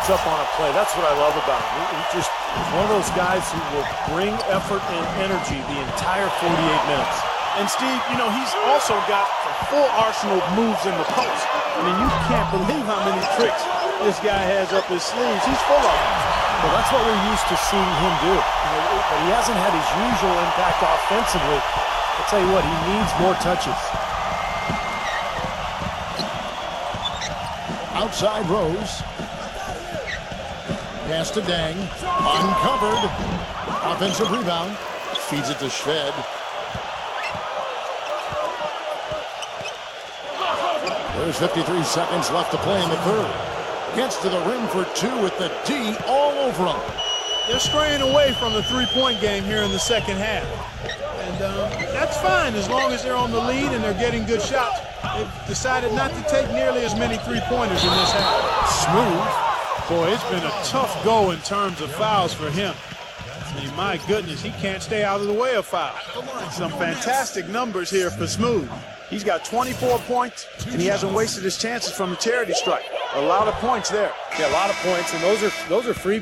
gets up on a play. That's what I love about him. He just is one of those guys who will bring effort and energy the entire 48 minutes. And Steve, you know, he's also got a full arsenal of moves in the post. I mean, you can't believe how many tricks this guy has up his sleeves. He's full of them. Well, that's what we're used to seeing him do. But he hasn't had his usual impact offensively. I'll tell you what, he needs more touches. Outside Rose. Pass to Dang. Uncovered. Offensive rebound. Feeds it to Shved. There's 53 seconds left to play in the third. Gets to the rim for two with the D all over him. They're straying away from the three-point game here in the second half. And that's fine as long as they're on the lead and they're getting good shots. They've decided not to take nearly as many three-pointers in this half. Smooth. Boy, it's been a tough go in terms of fouls for him. I mean, my goodness, he can't stay out of the way of fouls. Some fantastic numbers here for Smooth. He's got 24 points, and he hasn't wasted his chances from a charity strike. A lot of points there. Yeah, a lot of points, and those are free